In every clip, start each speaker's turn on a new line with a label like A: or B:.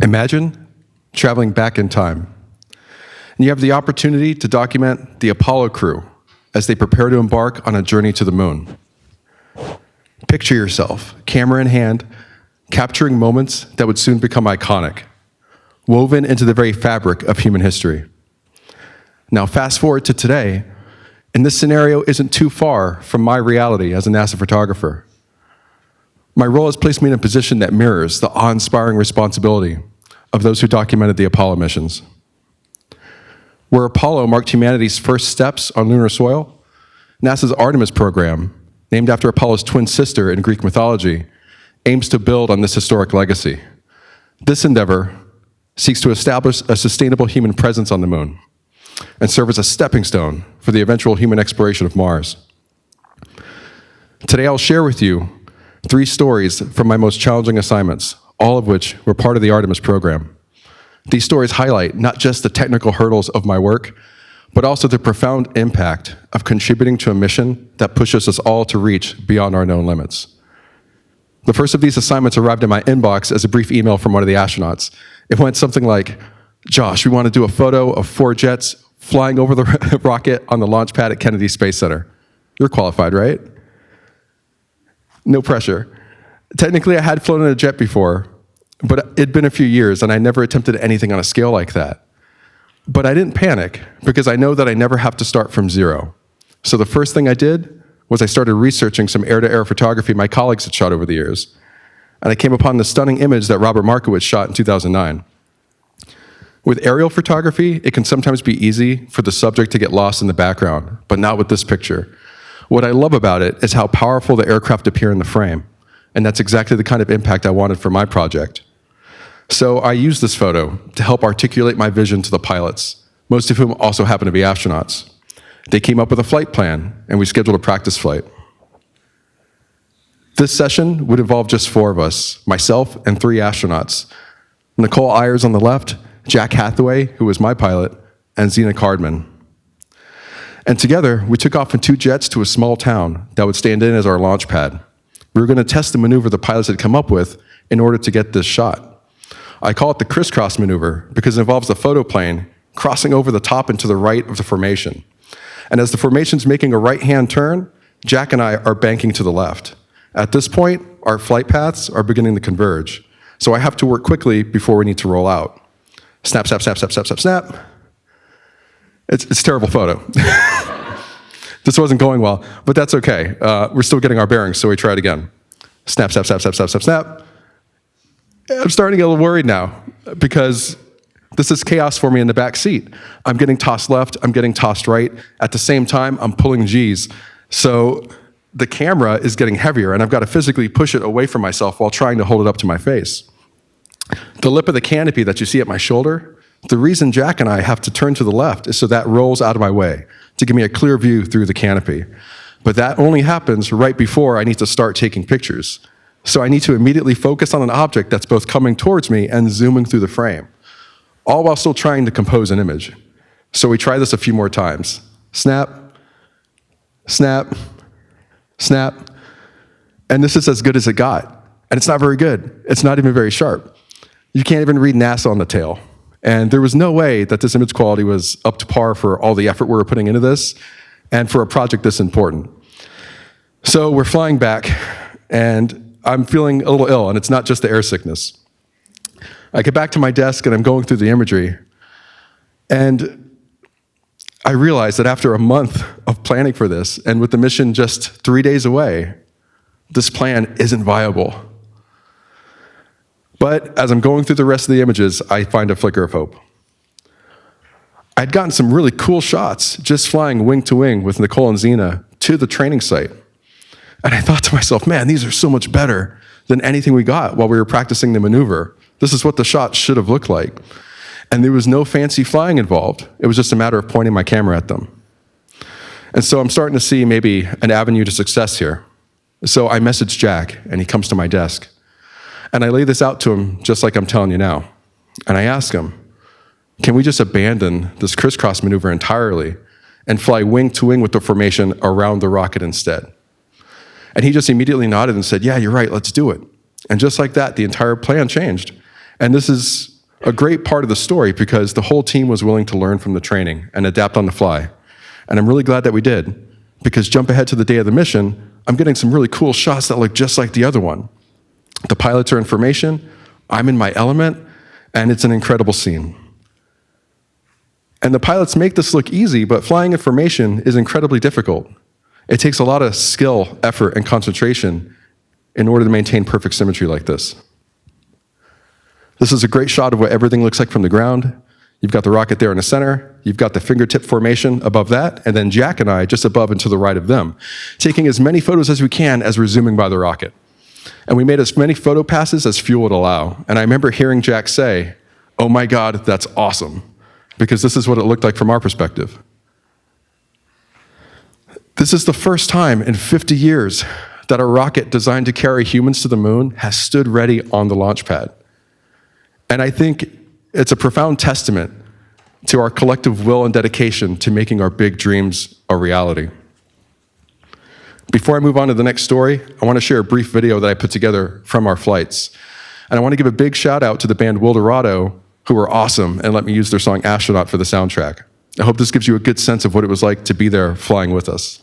A: Imagine traveling back in time, and you have the opportunity to document the Apollo crew as they prepare to embark on a journey to the moon. Picture yourself, camera in hand, capturing moments that would soon become iconic, woven into the very fabric of human history. Now, fast forward to today, and this scenario isn't too far from my reality as a NASA photographer. My role has placed me in a position that mirrors the awe-inspiring responsibility of those who documented the Apollo missions. Where Apollo marked humanity's first steps on lunar soil, NASA's Artemis program, named after Apollo's twin sister in Greek mythology, aims to build on this historic legacy. This endeavor seeks to establish a sustainable human presence on the moon and serve as a stepping stone for the eventual human exploration of Mars. Today, I'll share with you 3 stories from my most challenging assignments, all of which were part of the Artemis program. These stories highlight not just the technical hurdles of my work, but also the profound impact of contributing to a mission that pushes us all to reach beyond our known limits. The first of these assignments arrived in my inbox as a brief email from one of the astronauts. It went something like, "Josh, we want to do a photo of 4 jets flying over the rocket on the launch pad at Kennedy Space Center. You're qualified, right?" No pressure. Technically, I had flown in a jet before, but it'd been a few years and I never attempted anything on a scale like that. But I didn't panic because I know that I never have to start from zero. So the first thing I did was I started researching some air-to-air photography my colleagues had shot over the years. And I came upon the stunning image that Robert Markowitz shot in 2009. With aerial photography, it can sometimes be easy for the subject to get lost in the background, but not with this picture. What I love about it is how powerful the aircraft appear in the frame, and that's exactly the kind of impact I wanted for my project. So I used this photo to help articulate my vision to the pilots, most of whom also happen to be astronauts. They came up with a flight plan, and we scheduled a practice flight. This session would involve just 4 of us, myself and 3 astronauts. Nicole Ayers on the left, Jack Hathaway, who was my pilot, and Zena Cardman. And together, we took off in 2 jets to a small town that would stand in as our launch pad. We were going to test the maneuver the pilots had come up with in order to get this shot. I call it the crisscross maneuver because it involves the photo plane crossing over the top and to the right of the formation. And as the formation's making a right-hand turn, Jack and I are banking to the left. At this point, our flight paths are beginning to converge. So I have to work quickly before we need to roll out. Snap, snap, snap, snap, snap, snap, snap. It's a terrible photo. This wasn't going well, but that's okay. We're still getting our bearings, so we try it again. Snap, snap, snap, snap, snap, snap, snap. I'm starting to get a little worried now because this is chaos for me in the back seat. I'm getting tossed left, I'm getting tossed right. At the same time, I'm pulling G's. So the camera is getting heavier, and I've got to physically push it away from myself while trying to hold it up to my face. The lip of the canopy that you see at my shoulder, the reason Jack and I have to turn to the left is so that rolls out of my way to give me a clear view through the canopy. But that only happens right before I need to start taking pictures. So I need to immediately focus on an object that's both coming towards me and zooming through the frame, all while still trying to compose an image. So we try this a few more times. Snap, snap, snap. And this is as good as it got. And it's not very good. It's not even very sharp. You can't even read NASA on the tail. And there was no way that this image quality was up to par for all the effort we were putting into this and for a project this important. So we're flying back, and I'm feeling a little ill, and it's not just the air sickness. I get back to my desk, and I'm going through the imagery, and I realize that after a month of planning for this, and with the mission just 3 days away, this plan isn't viable. But as I'm going through the rest of the images, I find a flicker of hope. I'd gotten some really cool shots just flying wing to wing with Nicole and Zena to the training site. And I thought to myself, man, these are so much better than anything we got while we were practicing the maneuver. This is what the shot should have looked like. And there was no fancy flying involved. It was just a matter of pointing my camera at them. And so I'm starting to see maybe an avenue to success here. So I message Jack, and he comes to my desk. And I lay this out to him just like I'm telling you now. And I ask him, can we just abandon this crisscross maneuver entirely and fly wing to wing with the formation around the rocket instead? And he just immediately nodded and said, yeah, you're right, let's do it. And just like that, the entire plan changed. And this is a great part of the story because the whole team was willing to learn from the training and adapt on the fly. And I'm really glad that we did, because jump ahead to the day of the mission, I'm getting some really cool shots that look just like the other one. The pilots are in formation, I'm in my element, and it's an incredible scene. And the pilots make this look easy, but flying in formation is incredibly difficult. It takes a lot of skill, effort, and concentration in order to maintain perfect symmetry like this. This is a great shot of what everything looks like from the ground. You've got the rocket there in the center, you've got the fingertip formation above that, and then Jack and I just above and to the right of them, taking as many photos as we can as we're zooming by the rocket. And we made as many photo passes as fuel would allow. And I remember hearing Jack say, "Oh my God, that's awesome," because this is what it looked like from our perspective. This is the first time in 50 years that a rocket designed to carry humans to the moon has stood ready on the launch pad. And I think it's a profound testament to our collective will and dedication to making our big dreams a reality. Before I move on to the next story, I want to share a brief video that I put together from our flights. And I want to give a big shout out to the band Wildorado, who were awesome and let me use their song Astronaut for the soundtrack. I hope this gives you a good sense of what it was like to be there flying with us.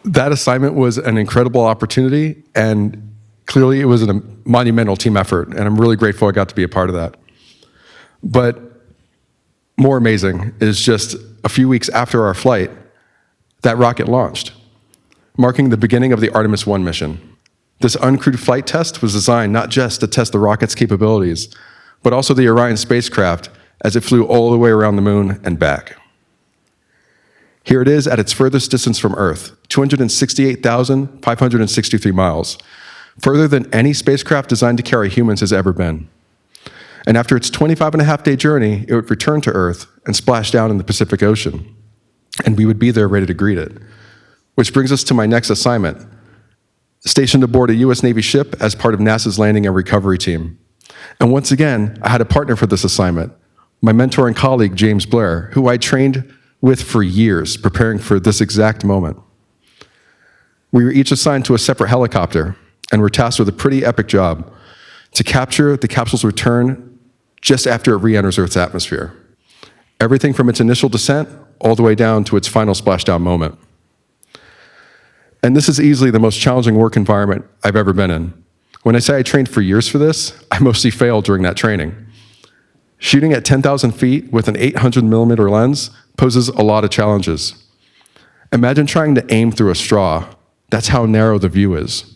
A: That assignment was an incredible opportunity, and clearly it was a monumental team effort, and I'm really grateful I got to be a part of that. But more amazing is just a few weeks after our flight, that rocket launched, marking the beginning of the Artemis 1 mission. This uncrewed flight test was designed not just to test the rocket's capabilities, but also the Orion spacecraft as it flew all the way around the moon and back. Here it is at its furthest distance from Earth, 268,563 miles, further than any spacecraft designed to carry humans has ever been. And after its 25-and-a-half-day journey, it would return to Earth and splash down in the Pacific Ocean. And we would be there ready to greet it. Which brings us to my next assignment, stationed aboard a US Navy ship as part of NASA's landing and recovery team. And once again, I had a partner for this assignment, my mentor and colleague, James Blair, who I trained with for years, preparing for this exact moment. We were each assigned to a separate helicopter and were tasked with a pretty epic job to capture the capsule's return just after it re-enters Earth's atmosphere. Everything from its initial descent all the way down to its final splashdown moment. And this is easily the most challenging work environment I've ever been in. When I say I trained for years for this, I mostly failed during that training. Shooting at 10,000 feet with an 800mm lens poses a lot of challenges. Imagine trying to aim through a straw. That's how narrow the view is.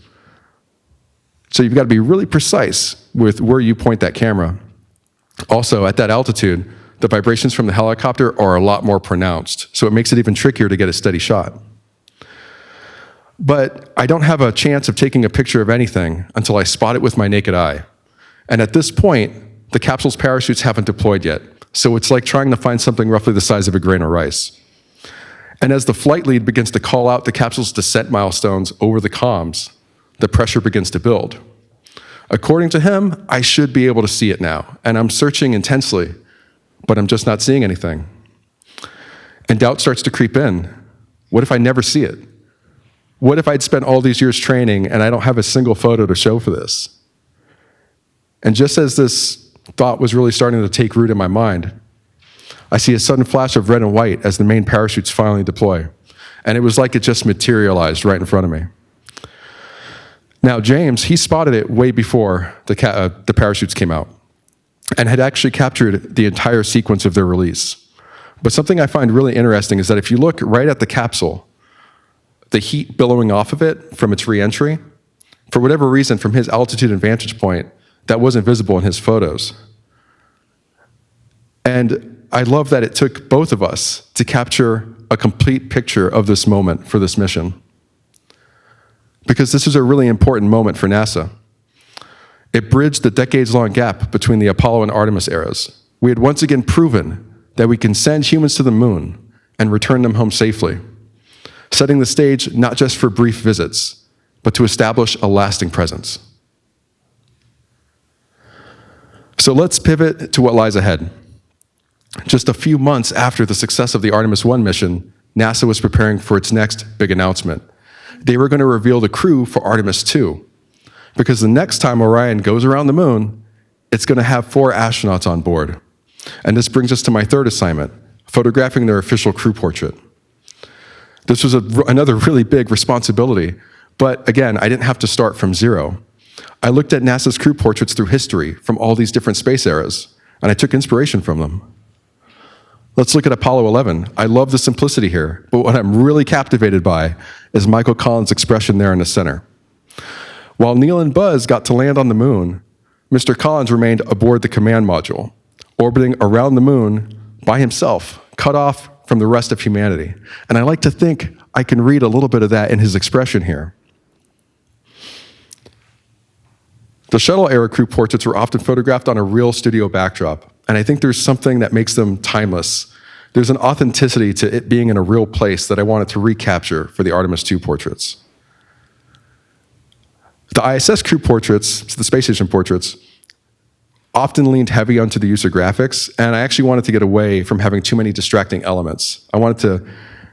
A: So you've got to be really precise with where you point that camera. Also, at that altitude, the vibrations from the helicopter are a lot more pronounced, so it makes it even trickier to get a steady shot. But I don't have a chance of taking a picture of anything until I spot it with my naked eye. And at this point, the capsule's parachutes haven't deployed yet, so it's like trying to find something roughly the size of a grain of rice. And as the flight lead begins to call out the capsule's descent milestones over the comms, the pressure begins to build. According to him, I should be able to see it now, and I'm searching intensely, but I'm just not seeing anything. And doubt starts to creep in. What if I never see it? What if I'd spent all these years training and I don't have a single photo to show for this? And just as this thought was really starting to take root in my mind, I see a sudden flash of red and white as the main parachutes finally deploy. And it was like it just materialized right in front of me. Now, James, he spotted it way before the parachutes came out and had actually captured the entire sequence of their release. But something I find really interesting is that if you look right at the capsule, the heat billowing off of it from its re-entry, for whatever reason, from his altitude and vantage point, that wasn't visible in his photos. And I love that it took both of us to capture a complete picture of this moment for this mission. Because this is a really important moment for NASA. It bridged the decades-long gap between the Apollo and Artemis eras. We had once again proven that we can send humans to the moon and return them home safely, setting the stage not just for brief visits, but to establish a lasting presence. So let's pivot to what lies ahead. Just a few months after the success of the Artemis 1 mission, NASA was preparing for its next big announcement. They were going to reveal the crew for Artemis 2, because the next time Orion goes around the moon, it's going to have 4 astronauts on board. And this brings us to my third assignment, photographing their official crew portrait. This was another really big responsibility, but again, I didn't have to start from zero. I looked at NASA's crew portraits through history from all these different space eras, and I took inspiration from them. Let's look at Apollo 11. I love the simplicity here, but what I'm really captivated by is Michael Collins' expression there in the center. While Neil and Buzz got to land on the moon, Mr. Collins remained aboard the command module, orbiting around the moon by himself, cut off from the rest of humanity. And I like to think I can read a little bit of that in his expression here. The shuttle-era crew portraits were often photographed on a real studio backdrop, and I think there's something that makes them timeless. There's an authenticity to it being in a real place that I wanted to recapture for the Artemis 2 portraits. The ISS crew portraits, the space station portraits, often leaned heavy onto the use of graphics, and I actually wanted to get away from having too many distracting elements. I wanted to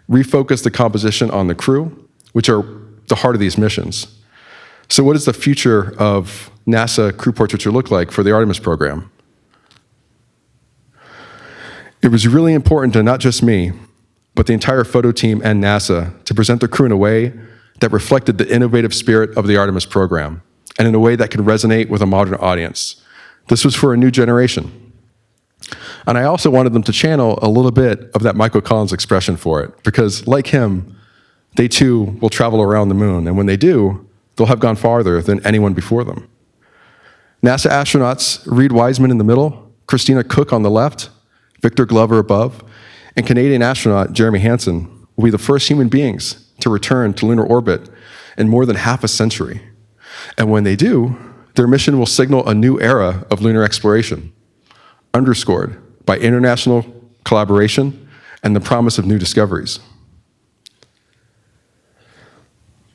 A: refocus the composition on the crew, which are the heart of these missions. So what does the future of NASA crew portraiture look like for the Artemis program? It was really important to not just me, but the entire photo team and NASA to present the crew in a way that reflected the innovative spirit of the Artemis program, and in a way that could resonate with a modern audience. This was for a new generation. And I also wanted them to channel a little bit of that Michael Collins expression for it, because like him, they too will travel around the moon, and when they do, they'll have gone farther than anyone before them. NASA astronauts Reed Wiseman in the middle, Christina Cook on the left, Victor Glover above, and Canadian astronaut Jeremy Hansen will be the first human beings to return to lunar orbit in more than half a century. And when they do, their mission will signal a new era of lunar exploration, underscored by international collaboration and the promise of new discoveries.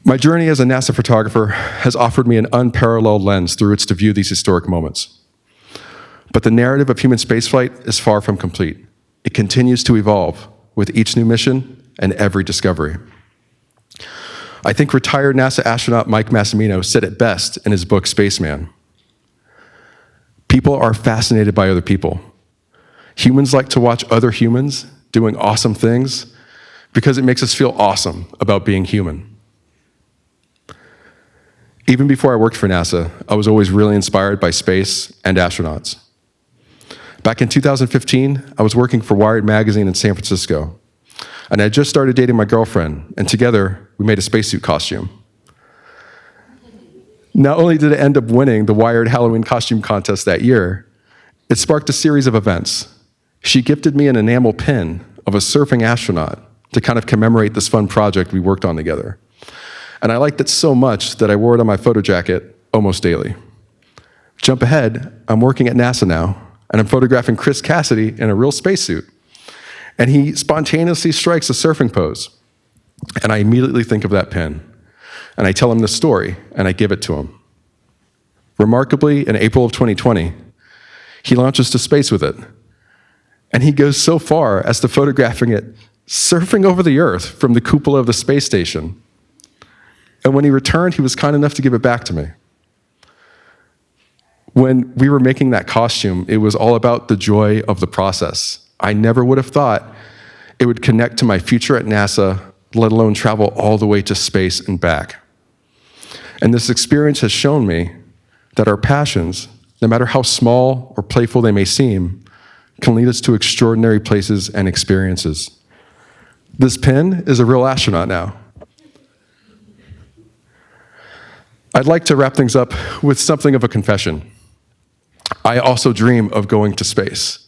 A: My journey as a NASA photographer has offered me an unparalleled lens through which to view these historic moments. But the narrative of human spaceflight is far from complete. It continues to evolve with each new mission and every discovery. I think retired NASA astronaut Mike Massimino said it best in his book, Spaceman. People are fascinated by other people. Humans like to watch other humans doing awesome things because it makes us feel awesome about being human. Even before I worked for NASA, I was always really inspired by space and astronauts. Back in 2015, I was working for Wired magazine in San Francisco, and I just started dating my girlfriend, and together we made a spacesuit costume. Not only did it end up winning the Wired Halloween costume contest that year, it sparked a series of events. She gifted me an enamel pin of a surfing astronaut to kind of commemorate this fun project we worked on together. And I liked it so much that I wore it on my photo jacket almost daily. Jump ahead, I'm working at NASA now, and I'm photographing Chris Cassidy in a real spacesuit. And he spontaneously strikes a surfing pose. And I immediately think of that pin. And I tell him the story, and I give it to him. Remarkably, in April of 2020, he launches to space with it. And he goes so far as to photographing it surfing over the Earth from the cupola of the space station. And when he returned, he was kind enough to give it back to me. When we were making that costume, it was all about the joy of the process. I never would have thought it would connect to my future at NASA, let alone travel all the way to space and back. And this experience has shown me that our passions, no matter how small or playful they may seem, can lead us to extraordinary places and experiences. This pin is a real astronaut now. I'd like to wrap things up with something of a confession. I also dream of going to space.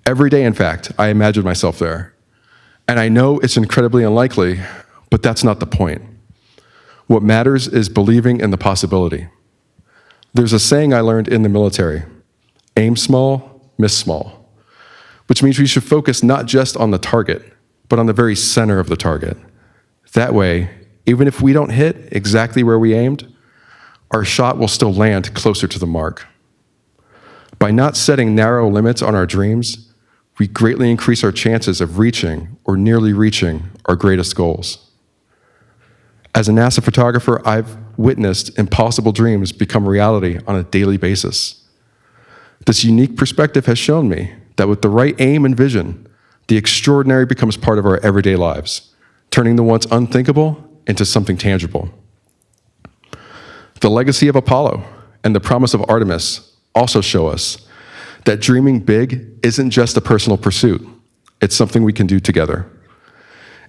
A: Every day, in fact, I imagine myself there. And I know it's incredibly unlikely, but that's not the point. What matters is believing in the possibility. There's a saying I learned in the military: aim small, miss small, which means we should focus not just on the target, but on the very center of the target. That way, even if we don't hit exactly where we aimed, our shot will still land closer to the mark. By not setting narrow limits on our dreams, we greatly increase our chances of reaching or nearly reaching our greatest goals. As a NASA photographer, I've witnessed impossible dreams become reality on a daily basis. This unique perspective has shown me that with the right aim and vision, the extraordinary becomes part of our everyday lives, turning the once unthinkable into something tangible. The legacy of Apollo and the promise of Artemis also show us that dreaming big isn't just a personal pursuit. It's something we can do together.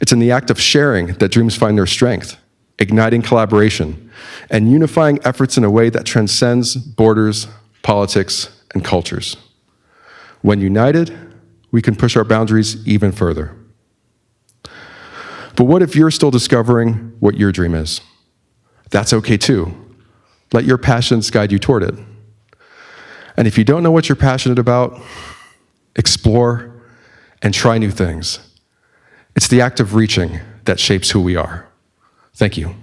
A: It's in the act of sharing that dreams find their strength, igniting collaboration, and unifying efforts in a way that transcends borders, politics, and cultures. When united, we can push our boundaries even further. But what if you're still discovering what your dream is? That's okay too. Let your passions guide you toward it. And if you don't know what you're passionate about, explore and try new things. It's the act of reaching that shapes who we are. Thank you.